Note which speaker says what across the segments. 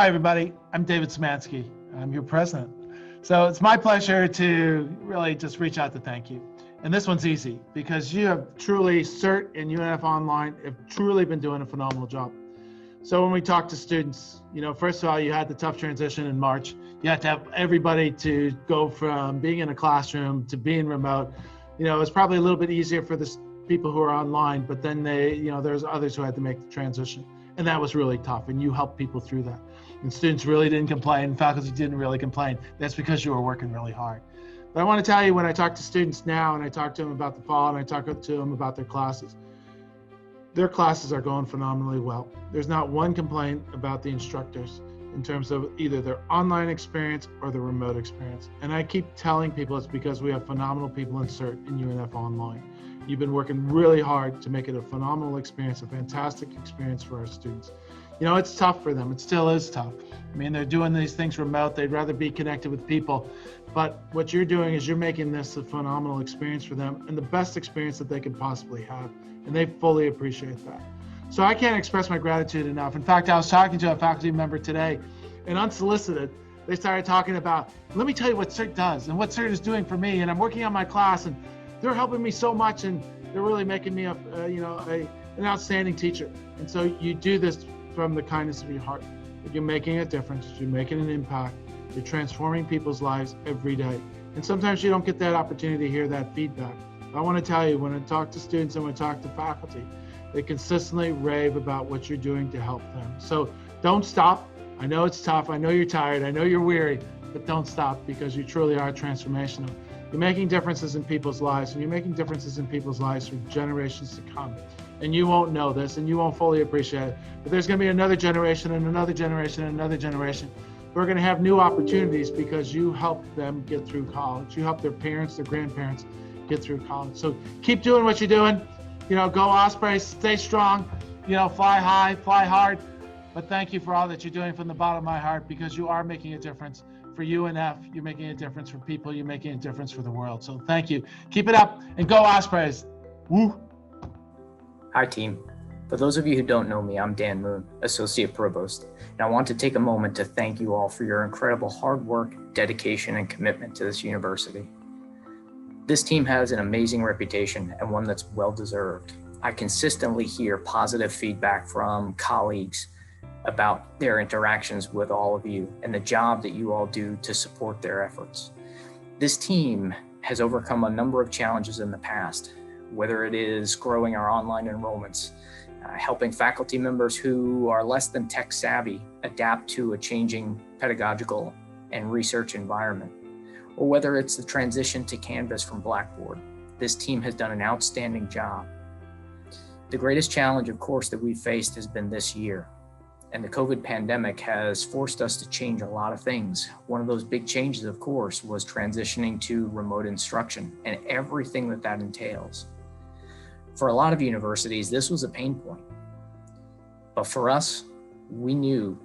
Speaker 1: Hi, everybody. I'm David Szymanski. I'm your president. So it's my pleasure to really just reach out to thank you. And this one's easy because you have truly, CERT and UNF Online have truly been doing a phenomenal job. So when we talk to students, first of all, you had the tough transition in March. You had to have everybody to go from being in a classroom to being remote. It's probably a little bit easier for the people who are online, but then there's others who had to make the transition. And that was really tough, and you helped people through that. And students really didn't complain, faculty didn't really complain. That's because you were working really hard. But I want to tell you, when I talk to students now, and I talk to them about the fall, and I talk to them about their classes are going phenomenally well. There's not one complaint about the instructors in terms of either their online experience or the remote experience. And I keep telling people it's because we have phenomenal people in CERT and UNF Online. You've been working really hard to make it a phenomenal experience, a fantastic experience for our students. It's tough for them. It still is tough. I mean, they're doing these things remote. They'd rather be connected with people. But what you're doing is you're making this a phenomenal experience for them and the best experience that they could possibly have. And they fully appreciate that. So I can't express my gratitude enough. In fact, I was talking to a faculty member today, and unsolicited, they started talking about, let me tell you what CERT does and what CERT is doing for me. And I'm working on my class, and they're helping me so much, and they're really making me an outstanding teacher. And so you do this from the kindness of your heart. You're making a difference, you're making an impact, you're transforming people's lives every day. And sometimes you don't get that opportunity to hear that feedback. I want to tell you, when I talk to students and when I talk to faculty, they consistently rave about what you're doing to help them. So don't stop. I know it's tough, I know you're tired, I know you're weary, but don't stop, because you truly are transformational. You're making differences in people's lives, and you're making differences in people's lives for generations to come. And you won't know this, and you won't fully appreciate it, but there's going to be another generation and another generation and another generation. We're going to have new opportunities because you help them get through college. You help their parents, their grandparents get through college. So keep doing what you're doing. Go Ospreys, stay strong, fly high, fly hard. But thank you for all that you're doing from the bottom of my heart, because you are making a difference for UNF. You're making a difference for people. You're making a difference for the world. So thank you. Keep it up and go Ospreys. Woo.
Speaker 2: Hi team. For those of you who don't know me, I'm Dan Moon, Associate Provost, and I want to take a moment to thank you all for your incredible hard work, dedication, and commitment to this university. This team has an amazing reputation and one that's well-deserved. I consistently hear positive feedback from colleagues about their interactions with all of you and the job that you all do to support their efforts. This team has overcome a number of challenges in the past, whether it is growing our online enrollments, helping faculty members who are less than tech savvy adapt to a changing pedagogical and research environment, or whether it's the transition to Canvas from Blackboard. This team has done an outstanding job. The greatest challenge, of course, that we've faced has been this year. And the COVID pandemic has forced us to change a lot of things. One of those big changes, of course, was transitioning to remote instruction and everything that that entails. For a lot of universities, this was a pain point. But for us, we knew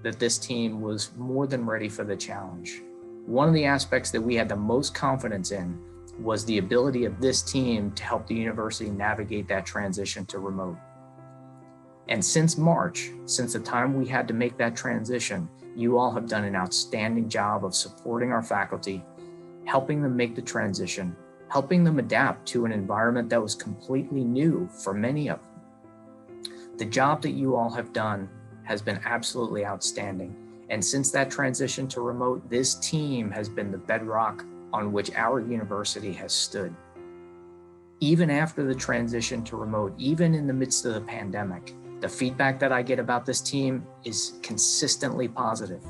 Speaker 2: that this team was more than ready for the challenge. One of the aspects that we had the most confidence in was the ability of this team to help the university navigate that transition to remote. And since March, since the time we had to make that transition, you all have done an outstanding job of supporting our faculty, helping them make the transition, helping them adapt to an environment that was completely new for many of them. The job that you all have done has been absolutely outstanding. And since that transition to remote, this team has been the bedrock on which our university has stood. Even after the transition to remote, even in the midst of the pandemic, the feedback that I get about this team is consistently positive.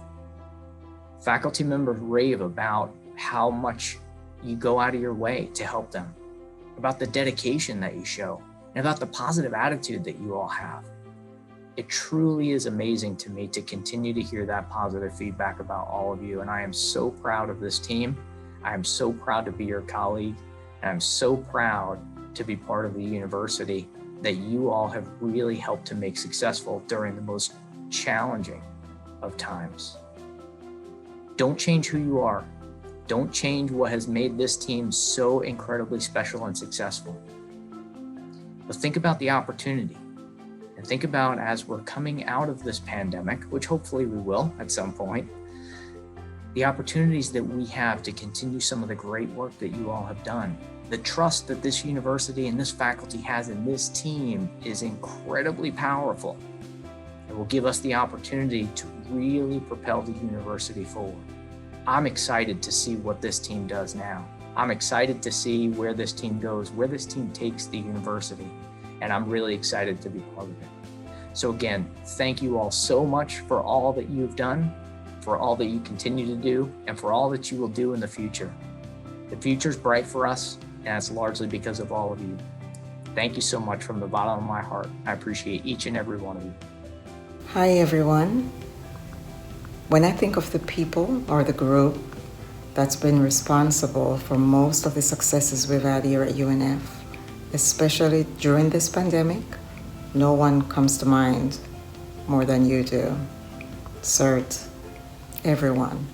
Speaker 2: Faculty members rave about how much you go out of your way to help them, about the dedication that you show, and about the positive attitude that you all have. It truly is amazing to me to continue to hear that positive feedback about all of you, and I am so proud of this team. I am so proud to be your colleague, and I'm so proud to be part of the university that you all have really helped to make successful during the most challenging of times. Don't change who you are. Don't change what has made this team so incredibly special and successful. But think about the opportunity And think about, as we're coming out of this pandemic, which hopefully we will at some point, the opportunities that we have to continue some of the great work that you all have done. The trust that this university and this faculty has in this team is incredibly powerful. It will give us the opportunity to really propel the university forward. I'm excited to see what this team does now. I'm excited to see where this team goes, where this team takes the university, and I'm really excited to be part of it. So again, thank you all so much for all that you've done, for all that you continue to do, and for all that you will do in the future. The future's bright for us, and that's largely because of all of you. Thank you so much from the bottom of my heart. I appreciate each and every one of you.
Speaker 3: Hi everyone. When I think of the people or the group that's been responsible for most of the successes we've had here at UNF, especially during this pandemic, no one comes to mind more than you do. CERT, everyone.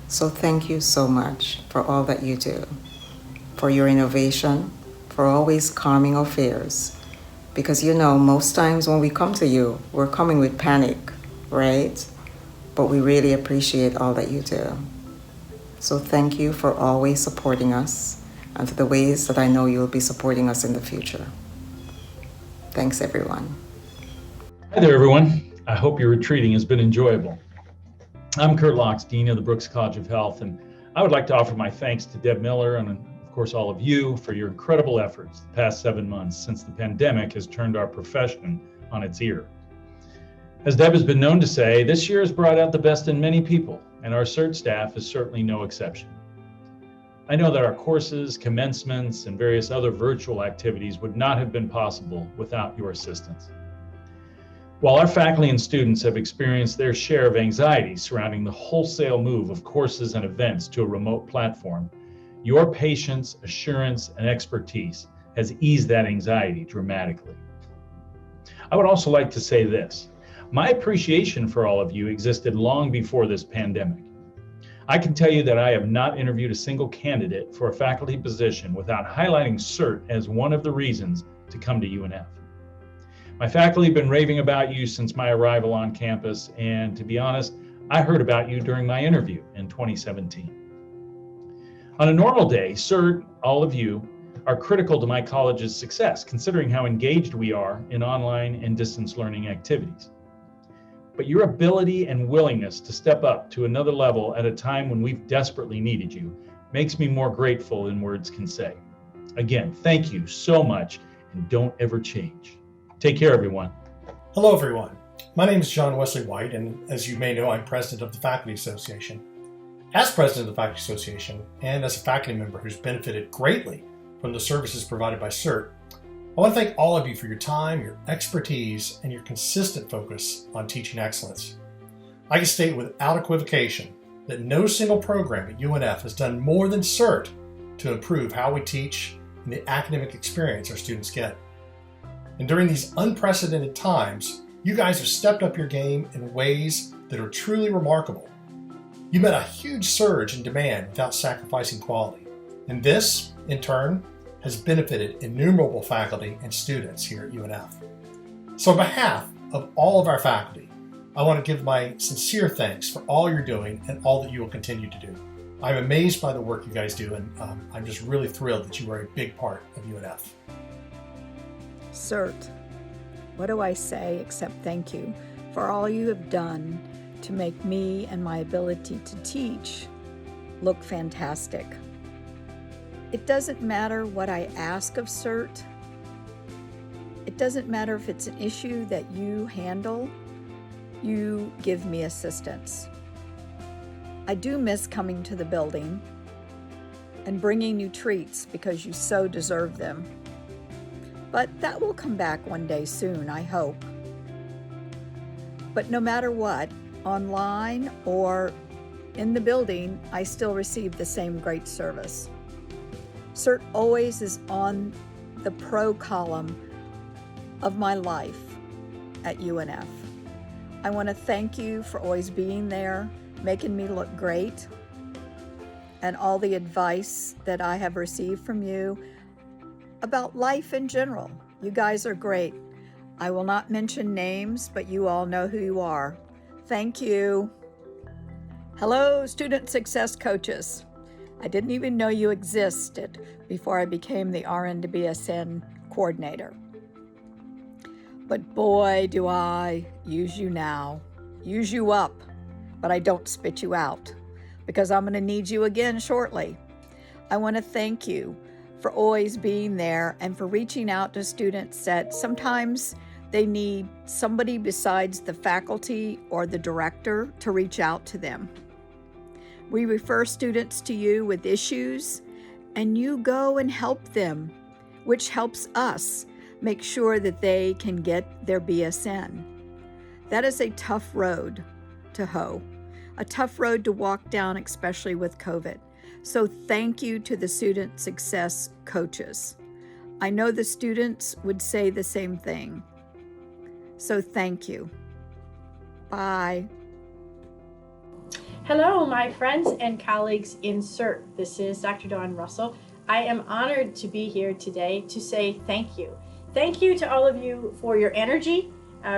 Speaker 3: So thank you so much for all that you do, for your innovation, for always calming our fears. Because most times when we come to you, we're coming with panic, right? But we really appreciate all that you do. So thank you for always supporting us and for the ways that I know you'll be supporting us in the future. Thanks, everyone.
Speaker 4: Hi there, everyone. I hope your retreating has been enjoyable. I'm Kurt Locks, Dean of the Brooks College of Health, and I would like to offer my thanks to Deb Miller and, of course, all of you for your incredible efforts the past 7 months since the pandemic has turned our profession on its ear. As Deb has been known to say, this year has brought out the best in many people, and our CERT staff is certainly no exception. I know that our courses, commencements, and various other virtual activities would not have been possible without your assistance. While our faculty and students have experienced their share of anxiety surrounding the wholesale move of courses and events to a remote platform, your patience, assurance, and expertise has eased that anxiety dramatically. I would also like to say this. My appreciation for all of you existed long before this pandemic. I can tell you that I have not interviewed a single candidate for a faculty position without highlighting CERT as one of the reasons to come to UNF. My faculty have been raving about you since my arrival on campus, and to be honest, I heard about you during my interview in 2017. On a normal day, CERT, all of you, are critical to my college's success, considering how engaged we are in online and distance learning activities. But your ability and willingness to step up to another level at a time when we've desperately needed you makes me more grateful than words can say. Again, thank you so much, and don't ever change. Take care, everyone.
Speaker 5: Hello, everyone. My name is John Wesley White, and as you may know, I'm president of the Faculty Association. As president of the Faculty Association, and as a faculty member who's benefited greatly from the services provided by CERT, I want to thank all of you for your time, your expertise, and your consistent focus on teaching excellence. I can state without equivocation that no single program at UNF has done more than CERT to improve how we teach and the academic experience our students get. And during these unprecedented times, you guys have stepped up your game in ways that are truly remarkable. You met a huge surge in demand without sacrificing quality. And this, in turn, has benefited innumerable faculty and students here at UNF. So on behalf of all of our faculty, I want to give my sincere thanks for all you're doing and all that you will continue to do. I'm amazed by the work you guys do, and I'm just really thrilled that you are a big part of UNF.
Speaker 6: CERT, what do I say except thank you for all you have done to make me and my ability to teach look fantastic. It doesn't matter what I ask of CERT. It doesn't matter if it's an issue that you handle. You give me assistance. I do miss coming to the building and bringing you treats because you so deserve them. But that will come back one day soon, I hope. But no matter what, online or in the building, I still receive the same great service. CERT always is on the pro column of my life at UNF. I want to thank you for always being there, making me look great, and all the advice that I have received from you about life in general. You guys are great. I will not mention names, but you all know who you are. Thank you. Hello, student success coaches. I didn't even know you existed before I became the RN to BSN coordinator. But boy, do I use you now. Use you up, but I don't spit you out because I'm going to need you again shortly. I want to thank you for always being there and for reaching out to students that sometimes they need somebody besides the faculty or the director to reach out to them. We refer students to you with issues, and you go and help them, which helps us make sure that they can get their BSN. That is a tough road to hoe, a tough road to walk down, especially with COVID. So thank you to the student success coaches. I know the students would say the same thing. So thank you. Bye.
Speaker 7: Hello, my friends and colleagues in CERT. This is Dr. Dawn Russell. I am honored to be here today to say thank you. Thank you to all of you for your energy,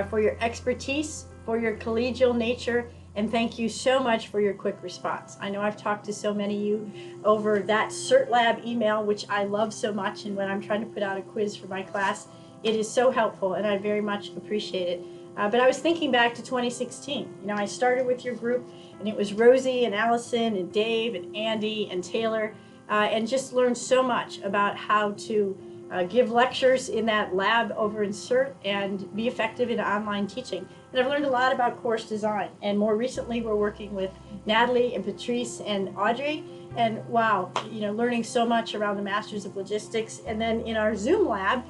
Speaker 7: for your expertise, for your collegial nature, and thank you so much for your quick response. I know I've talked to so many of you over that CERT Lab email, which I love so much, and when I'm trying to put out a quiz for my class, it is so helpful, and I very much appreciate it. But I was thinking back to 2016. You know, I started with your group, and it was Rosie and Allison and Dave and Andy and Taylor, and just learned so much about how to give lectures in that lab over in CERT and be effective in online teaching. And I've learned a lot about course design. And more recently, we're working with Natalie and Patrice and Audrey. And wow, you know, learning so much around the Masters of Logistics. And then in our Zoom lab,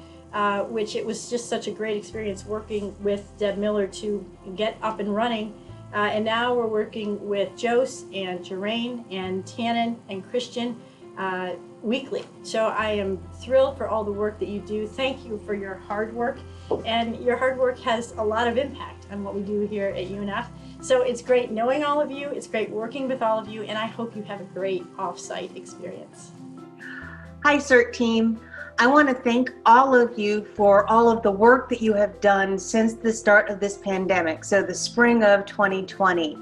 Speaker 7: which it was just such a great experience working with Deb Miller to get up and running. And now we're working with Jose and Jeraine and Tannen and Christian weekly. So I am thrilled for all the work that you do. Thank you for your hard work. And your hard work has a lot of impact on what we do here at UNF. So it's great knowing all of you. It's great working with all of you. And I hope you have a great off-site experience.
Speaker 8: Hi, CERT team. I want to thank all of you for all of the work that you have done since the start of this pandemic, so the spring of 2020.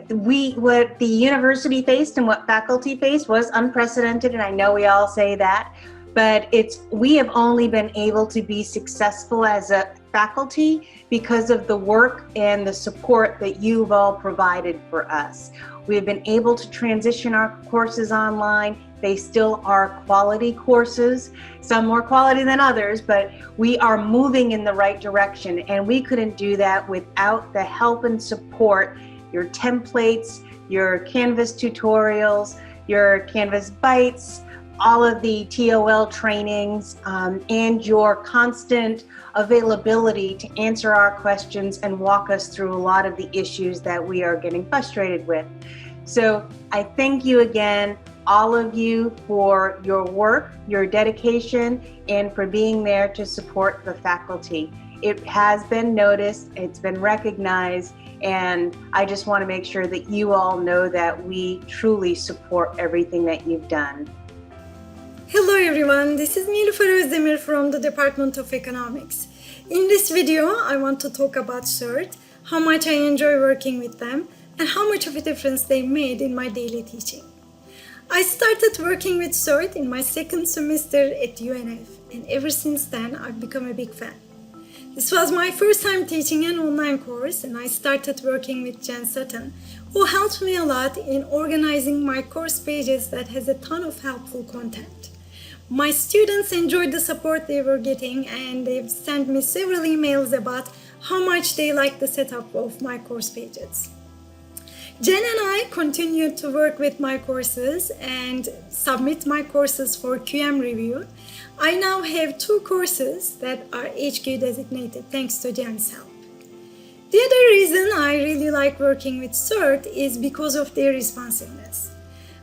Speaker 8: What the university faced and what faculty faced was unprecedented, and I know we all say that, but we have only been able to be successful as a faculty because of the work and the support that you've all provided for us. We have been able to transition our courses online. They still are quality courses, some more quality than others, but we are moving in the right direction, and we couldn't do that without the help and support, your templates, your Canvas tutorials, your Canvas Bites, all of the TOL trainings, and your constant availability to answer our questions and walk us through a lot of the issues that we are getting frustrated with. So I thank you again, all of you, for your work, your dedication, and for being there to support the faculty. It has been noticed, it's been recognized, and I just want to make sure that you all know that we truly support everything that you've done.
Speaker 9: Hello everyone, this is Nilüfer Özdemir from the Department of Economics. In this video, I want to talk about CERT, how much I enjoy working with them, and how much of a difference they made in my daily teaching. I started working with CERT in my second semester at UNF, and ever since then, I've become a big fan. This was my first time teaching an online course, and I started working with Jen Sutton, who helped me a lot in organizing my course pages that has a ton of helpful content. My students enjoyed the support they were getting, and they've sent me several emails about how much they like the setup of my course pages. Jen and I continued to work with my courses and submit my courses for QM review. I now have 2 courses that are HQ designated thanks to Jen's help. The other reason I really like working with CERT is because of their responsiveness.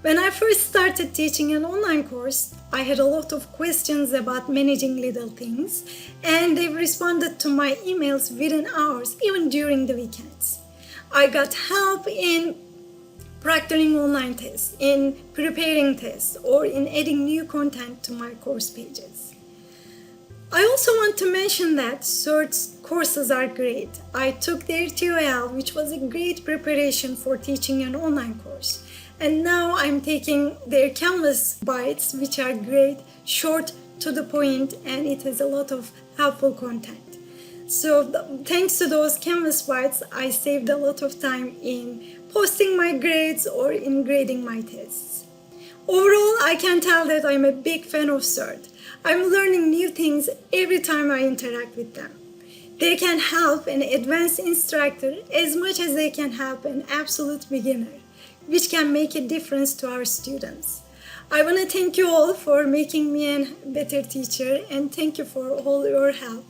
Speaker 9: When I first started teaching an online course, I had a lot of questions about managing little things, and they've responded to my emails within hours, even during the weekends. I got help in proctoring online tests, in preparing tests, or in adding new content to my course pages. I I also want to mention that CERT's courses are great. I took their TOL, which was a great preparation for teaching an online course. And now I'm taking their Canvas Bites, which are great, short, to the point, and it has a lot of helpful content. So thanks to those Canvas Bites, I saved a lot of time in posting my grades or in grading my tests. Overall, I can tell that I'm a big fan of CERT. I'm learning new things every time I interact with them. They can help an advanced instructor as much as they can help an absolute beginner, which can make a difference to our students. I want to thank you all for making me a better teacher, and thank you for all your help.